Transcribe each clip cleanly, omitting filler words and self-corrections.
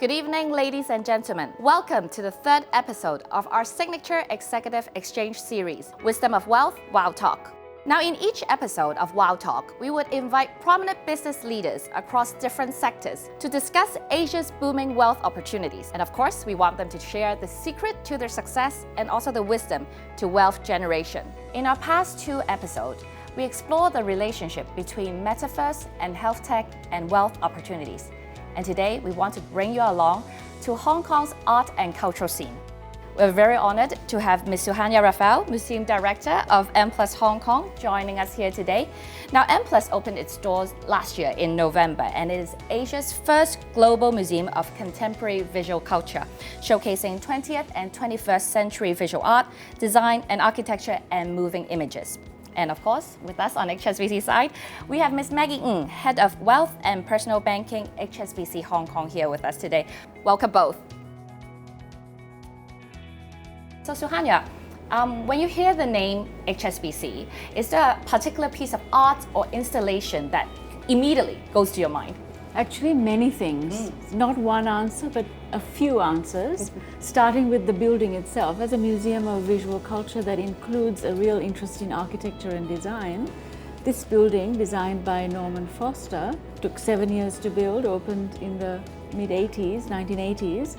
Good evening, ladies and gentlemen. Welcome to the third episode of our signature executive exchange series, Wisdom of Wealth WoW Talk. Now, in each episode of WoW Talk, we would invite prominent business leaders across different sectors to discuss Asia's booming wealth opportunities. And of course, we want them to share the secret to their success and also the wisdom to wealth generation. In our past two episodes, we explore the relationship between metaverse and health tech and wealth opportunities. And today, we want to bring you along to Hong Kong's art and cultural scene. We're very honored to have Ms. Suhanya Raffel, Museum Director of M+ Hong Kong, joining us here today. Now, M+ opened its doors last year in November, and it is Asia's first global museum of contemporary visual culture, showcasing 20th and 21st century visual art, design, and architecture, and moving images. And of course, with us on HSBC side, we have Ms. Maggie Ng, Head of Wealth and Personal Banking, HSBC Hong Kong, here with us today. Welcome both. So Suhanya, when you hear the name HSBC, is there a particular piece of art or installation that immediately goes to your mind? Actually, many things. Not one answer, but a few answers, starting with the building itself. As a museum of visual culture that includes a real interest in architecture and design, this building, designed by Norman Foster, took 7 years to build, opened in the mid-80s, 1980s,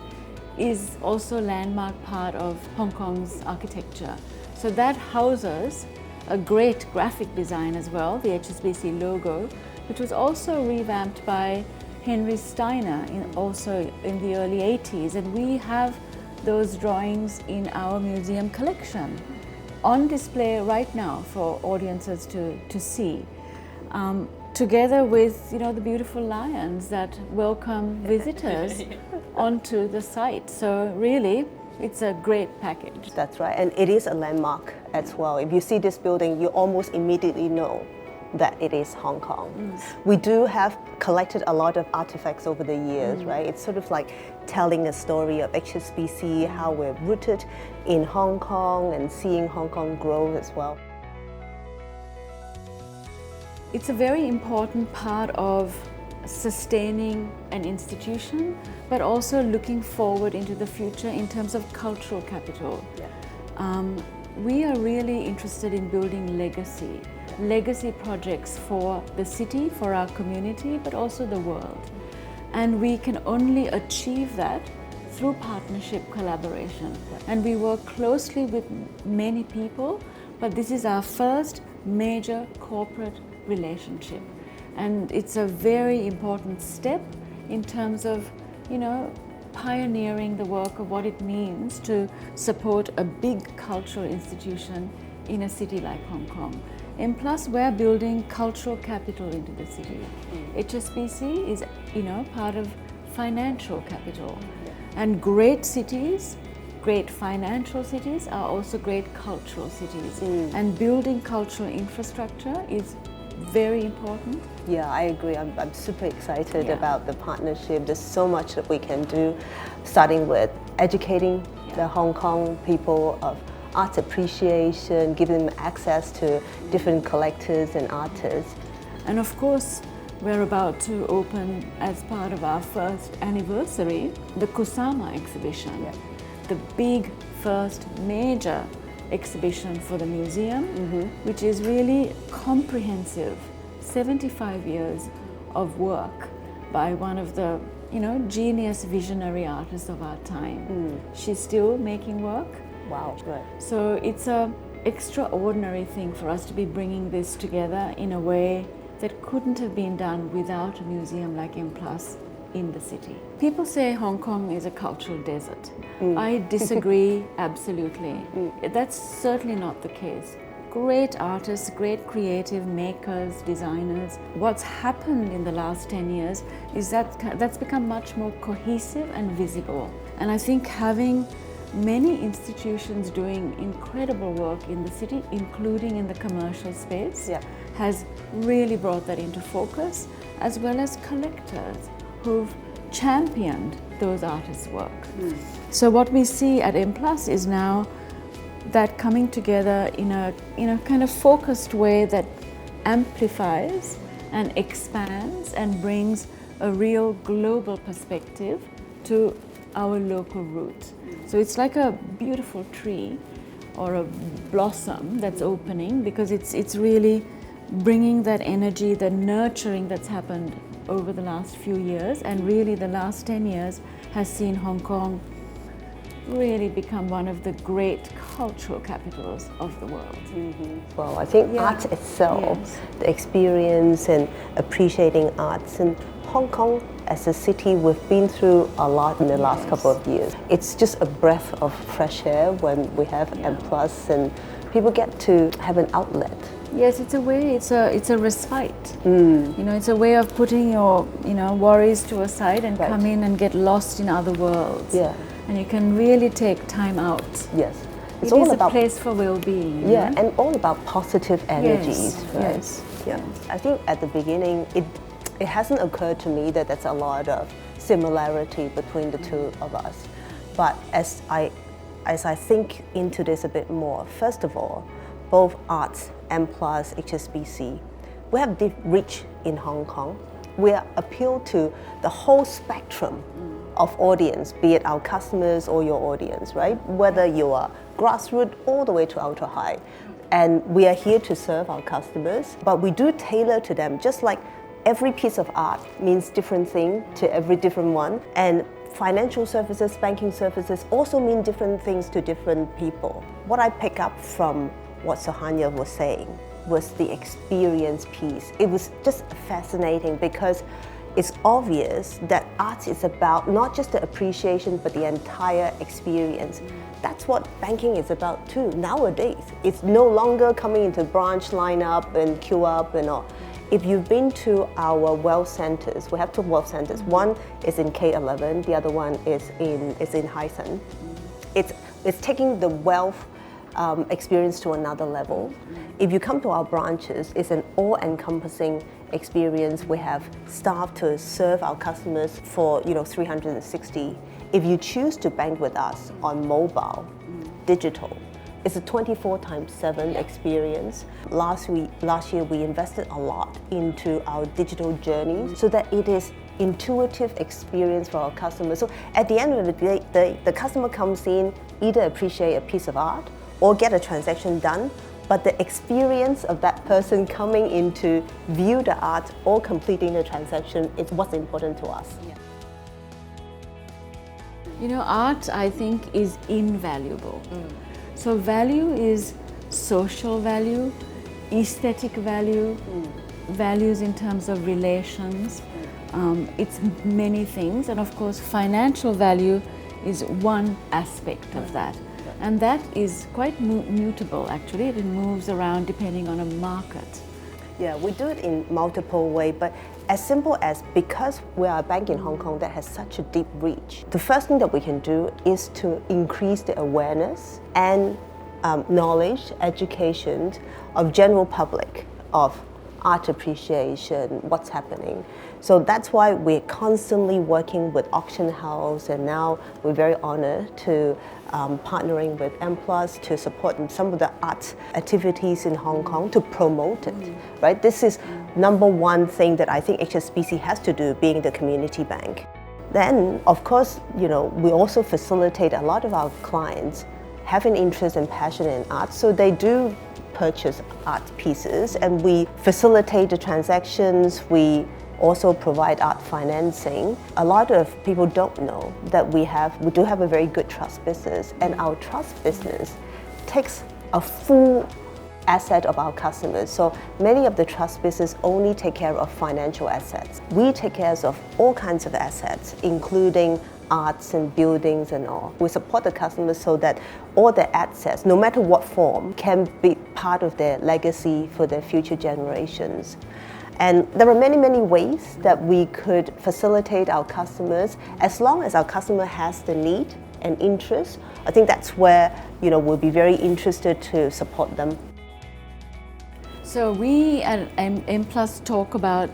is also a landmark part of Hong Kong's architecture. So that houses a great graphic design as well, the HSBC logo, which was also revamped by Henry Steiner also in the early 80s. And we have those drawings in our museum collection on display right now for audiences to see. Together with the beautiful lions that welcome visitors onto the site. So really, it's a great package. That's right, and it is a landmark as well. If you see this building, you almost immediately know that it is Hong Kong. We do have collected a lot of artifacts over the years, right? It's sort of like telling a story of HSBC, how we're rooted in Hong Kong and seeing Hong Kong grow as well. It's a very important part of sustaining an institution, but also looking forward into the future in terms of cultural capital. We are really interested in building legacy projects for the city, for our community, but also the world. And we can only achieve that through partnership collaboration. And we work closely with many people, but this is our first major corporate relationship. And it's a very important step in terms of, pioneering the work of what it means to support a big cultural institution in a city like Hong Kong. And plus, we're building cultural capital into the city. HSBC is, part of financial capital. And great cities, great financial cities are also great cultural cities. And building cultural infrastructure is very important. Yeah, I agree. I'm super excited about the partnership. There's so much that we can do, starting with educating the Hong Kong people of art appreciation, giving them access to different collectors and artists. And of course, we're about to open, as part of our first anniversary, the Kusama exhibition, the big first major exhibition for the museum, which is really comprehensive, 75 years of work by one of the genius visionary artists of our time. She's still making work. Wow, good. So it's an extraordinary thing for us to be bringing this together in a way that couldn't have been done without a museum like M+ in the city. People say Hong Kong is a cultural desert. I disagree absolutely. That's certainly not the case. Great artists, great creative makers, designers. What's happened in the last 10 years is that's become much more cohesive and visible. And I think having many institutions doing incredible work in the city, including in the commercial space, has really brought that into focus, as well as collectors who've championed those artists' work. So what we see at M+ is now that coming together in a kind of focused way that amplifies and expands and brings a real global perspective to our local roots. So it's like a beautiful tree or a blossom that's opening, because it's really bringing that energy, the nurturing that's happened over the last few years, and really the last 10 years has seen Hong Kong really become one of the great cultural capitals of the world. Well, I think art itself, the experience and appreciating arts, and Hong Kong as a city, we've been through a lot in the last couple of years. It's just a breath of fresh air when we have M+, and people get to have an outlet. Yes, it's a way, it's a respite. You know, it's a way of putting your, worries to a side and come in and get lost in other worlds. Yeah. And you can really take time out. Yes. It's all about a place for well-being. Yeah, and all about positive energies. Yes, right? yes. Yeah. I think at the beginning, it hasn't occurred to me that there's a lot of similarity between the two of us. But as I think into this a bit more, first of all, both arts, M+, HSBC, we have deep reach in Hong Kong. We appeal to the whole spectrum of audience, be it our customers or your audience, right? Whether you are grassroots all the way to ultra high. And we are here to serve our customers, but we do tailor to them, just like every piece of art means different thing to every different one. And financial services, banking services also mean different things to different people. What I pick up from what Suhanya was saying was the experience piece. It was just fascinating because it's obvious that art is about not just the appreciation, but the entire experience. That's what banking is about too. Nowadays, it's no longer coming into branch lineup and queue up and all. If you've been to our wealth centers, we have two wealth centers. One is in K11, the other one is in Hai San. It's taking the wealth experience to another level. If you come to our branches, it's an all-encompassing experience. We have staff to serve our customers for 360. If you choose to bank with us on mobile, digital, it's a 24/7 experience. Last year we invested a lot into our digital journey so that it is intuitive experience for our customers. So at the end of the day, the customer comes in, either appreciate a piece of art or get a transaction done, but the experience of that person coming in to view the art or completing the transaction is what's important to us. Art, I think, is invaluable. So value is social value, aesthetic value, values in terms of relations. It's many things, and of course financial value is one aspect of that. And that is quite mutable, actually. It moves around depending on a market. Yeah, we do it in multiple ways, but as simple as, because we are a bank in Hong Kong that has such a deep reach, the first thing that we can do is to increase the awareness and knowledge, education of general public of art appreciation, what's happening. So that's why we're constantly working with auction house, and now we're very honored to partnering with M+ to support some of the art activities in Hong Kong to promote it, right? This is number one thing that I think HSBC has to do, being the community bank. Then, of course, we also facilitate a lot of our clients have an interest and passion in art, so they do purchase art pieces, and we facilitate the transactions. We also provide art financing. A lot of people don't know that we do have a very good trust business, and our trust business takes a full asset of our customers. So many of the trust business only take care of financial assets. We take care of all kinds of assets, including arts and buildings and all. We support the customers so that all the assets, no matter what form, can be part of their legacy for their future generations. And there are many, many ways that we could facilitate our customers. As long as our customer has the need and interest, I think that's where we'll be very interested to support them. So we at M+ talk about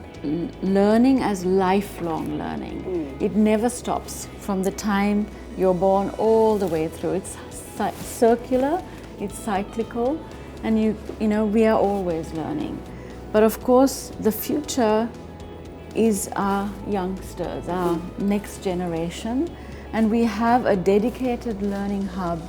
learning as lifelong learning. It never stops from the time you're born all the way through. It's circular, it's cyclical, and we are always learning. But of course, the future is our youngsters, our next generation, and we have a dedicated learning hub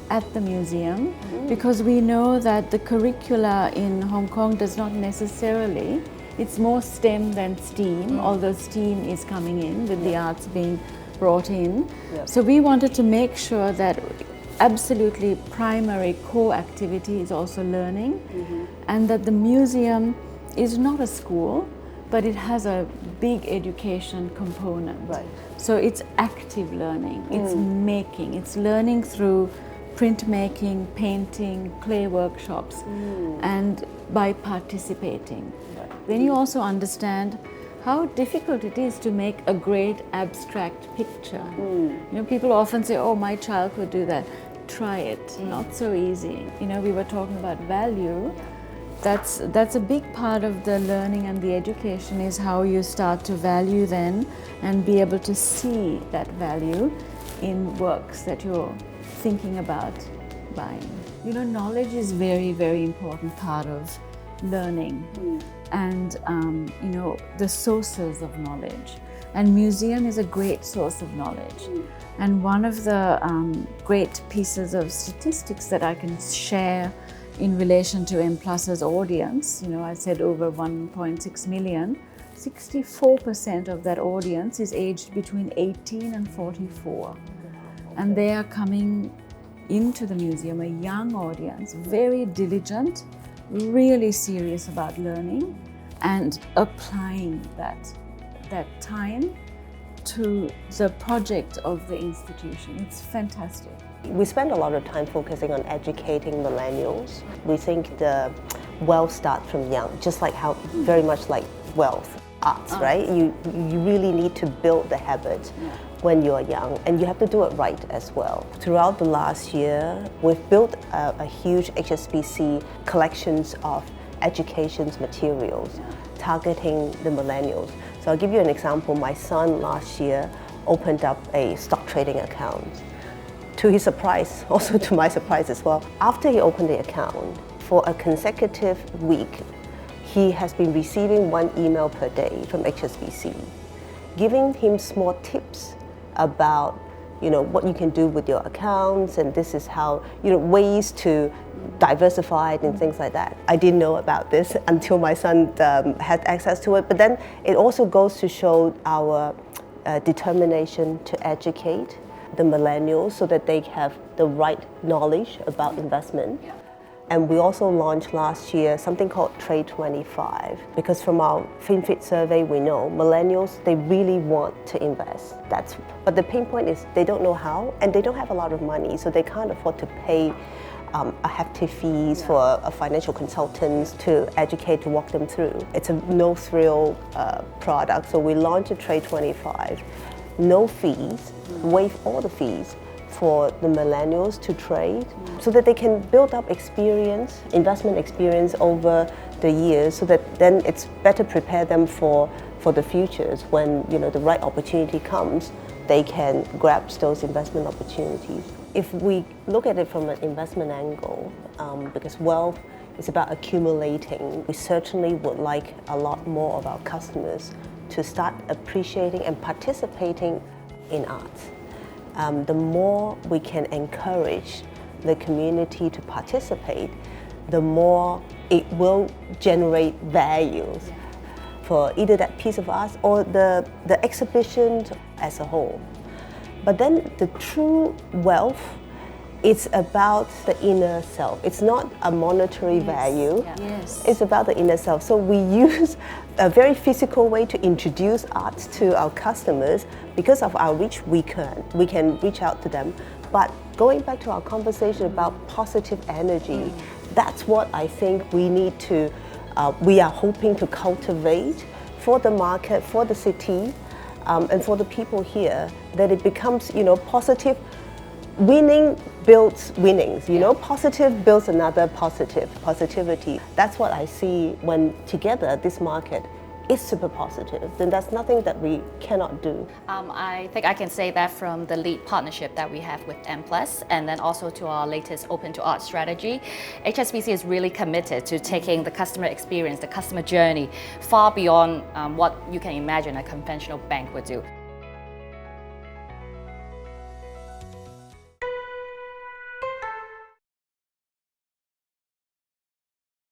at the museum because we know that the curricula in Hong Kong does not necessarily, it's more STEM than STEAM, although STEAM is coming in with the arts being brought in. So we wanted to make sure that absolutely primary core activity is also learning, and that the museum is not a school, but it has a big education component. Right. So it's active learning, it's making, it's learning through printmaking, painting, clay workshops, and by participating. Then you also understand how difficult it is to make a great abstract picture. You know, people often say, oh, my child could do that. Try it, not so easy. You know, we were talking about value. That's a big part of the learning and the education, is how you start to value then and be able to see that value in works that you're thinking about buying. You know, knowledge is very, very important part of learning, and you know, the sources of knowledge. And museum is a great source of knowledge. And one of the great pieces of statistics that I can share in relation to M+'s audience, you know, I said over 1.6 million, 64% of that audience is aged between 18 and 44. And they are coming into the museum, a young audience, very diligent, really serious about learning and applying that time to the project of the institution. It's fantastic. We spend a lot of time focusing on educating millennials. We think the wealth starts from young, just like how, very much like wealth, arts, right? You really need to build the habit when you're young, and you have to do it right as well. Throughout the last year, we've built a huge HSBC collections of education materials targeting the millennials. So I'll give you an example. My son last year opened up a stock trading account. To his surprise, also to my surprise as well, after he opened the account, for a consecutive week, he has been receiving 1 email per day from HSBC, giving him small tips about, you know, what you can do with your accounts, and this is how, you know, ways to diversify it and things like that. I didn't know about this until my son had access to it, but then it also goes to show our determination to educate the millennials so that they have the right knowledge about investment. And we also launched last year something called Trade 25, because from our FinFit survey we know millennials, they really want to invest. But the pain point is they don't know how, and they don't have a lot of money, so they can't afford to pay a hefty fees for a financial consultants to educate, to walk them through. It's a no-thrill product, so we launched a Trade 25, no fees, waive all the fees for the millennials to trade, so that they can build up experience, investment experience over the years, so that then it's better prepare them for the futures. When, you know, the right opportunity comes, they can grab those investment opportunities. If we look at it from an investment angle, because wealth is about accumulating, we certainly would like a lot more of our customers to start appreciating and participating in art. The more we can encourage the community to participate, the more it will generate values for either that piece of art or the exhibition as a whole. But then the true wealth, it's about the inner self. It's not a monetary value. Yes. It's about the inner self. So we use a very physical way to introduce art to our customers. Because of our reach, we can reach out to them. But going back to our conversation about positive energy, that's what I think we need to, we are hoping to cultivate for the market, for the city, and for the people here, that it becomes, you know, positive. Winning builds winnings, you know, positive builds another positivity. That's what I see when together this market is super positive, then there's nothing that we cannot do. I think I can say that from the lead partnership that we have with M+, and then also to our latest Open to Art strategy, HSBC is really committed to taking the customer experience, the customer journey, far beyond what you can imagine a conventional bank would do.